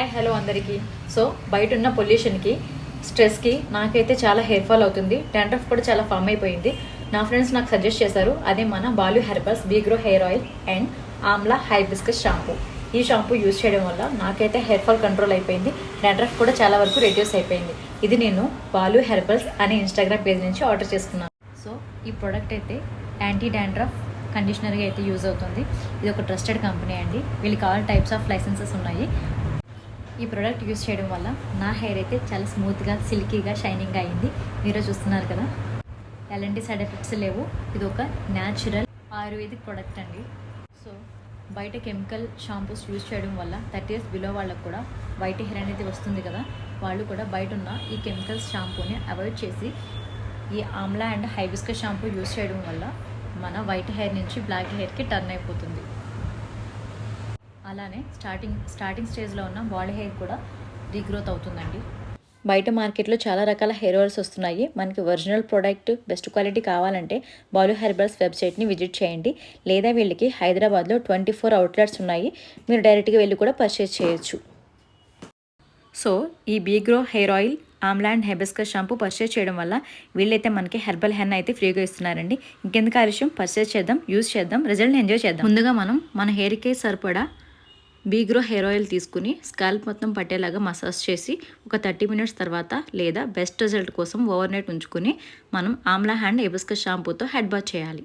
Hi hello అందరికీ. So బయట ఉన్న పొల్యూషన్కి స్ట్రెస్కి నాకైతే చాలా హెయిర్ ఫాల్ అవుతుంది. డాండ్రఫ్ కూడా చాలా ఫామ్ అయిపోయింది. నా ఫ్రెండ్స్ నాకు సజెస్ట్ చేశారు, అదే మన Balu Herbals BeGrow hair oil and amla hibiscus shampoo. ఈ షాంపూ యూజ్ చేయడం వల్ల నాకైతే హెయిర్ ఫాల్ కంట్రోల్ అయిపోయింది. డాండ్రఫ్ కూడా చాలా వరకు రెడ్యూస్ అయిపోయింది. ఇది నేను బాలు హెర్బల్స్ అనే ఇన్స్టాగ్రామ్ పేజ్ నుంచి ఆర్డర్ చేసుకున్నాను. సో ఈ ప్రోడక్ట్ అయితే యాంటీ డాండ్రఫ్ కండిషనర్గా అయితే యూజ్ అవుతుంది. ఇది ఒక ట్రస్టెడ్ కంపెనీ అండి. వీళ్ళకి ఆల్ టైప్స్ ఆఫ్ లైసెన్సెస్ ఉన్నాయి. ఈ ప్రోడక్ట్ యూజ్ చేయడం వల్ల నా హెయిర్ అయితే చాలా స్మూత్గా, సిల్కీగా, షైనింగ్గా అయింది. మీరు చూస్తున్నారు కదా, ఎలాంటి సైడ్ ఎఫెక్ట్స్ లేవు. ఇది ఒక న్యాచురల్ ఆయుర్వేదిక్ ప్రోడక్ట్ అండి. సో బయట కెమికల్ షాంపూస్ యూజ్ చేయడం వల్ల 30 years బిలో వాళ్ళకు కూడా వైట్ హెయిర్ అనేది వస్తుంది కదా, వాళ్ళు కూడా బయట ఉన్న ఈ కెమికల్స్ షాంపూని అవాయిడ్ చేసి ఈ Amla and hibiscus shampoo use చేయడం వల్ల మన వైట్ హెయిర్ నుంచి బ్లాక్ హెయిర్కి టర్న్ అయిపోతుంది. అలానే స్టార్టింగ్ స్టేజ్లో ఉన్న బాడీ హెయిర్ కూడా రీగ్రోత్ అవుతుందండి. బయట మార్కెట్లో చాలా రకాల హెయిర్ ఆయిల్స్ వస్తున్నాయి. మనకి ఒరిజినల్ ప్రోడక్ట్, బెస్ట్ క్వాలిటీ కావాలంటే బాలు హెర్బల్స్ వెబ్సైట్ని విజిట్ చేయండి. లేదా వీళ్ళకి హైదరాబాద్లో 24 outlets ఉన్నాయి. మీరు డైరెక్ట్గా వెళ్ళి కూడా పర్చేజ్ చేయొచ్చు. సో ఈ BeGrow hair oil, amla and hibiscus shampoo purchase చేయడం వల్ల వీళ్ళైతే మనకి హెర్బల్ హెన్న అయితే ఫ్రీగా ఇస్తున్నారండి. ఇంకెందుకు ఆలస్యం, పర్చేజ్ చేద్దాం, యూజ్ చేద్దాం, రిజల్ట్ని ఎంజాయ్ చేద్దాం. ముందుగా మనం మన హెయిర్కి సరిపడా బీగ్రో హెయిర్ ఆయిల్ తీసుకుని స్కాల్ప్ మొత్తం పట్టేలాగా మసాజ్ చేసి ఒక 30 minutes తర్వాత, లేదా బెస్ట్ రిజల్ట్ కోసం ఓవర్ నైట్ ఉంచుకుని మనం ఆమ్లా అండ్ హైబిస్కస్ షాంపూతో హెడ్ బాత్ చేయాలి.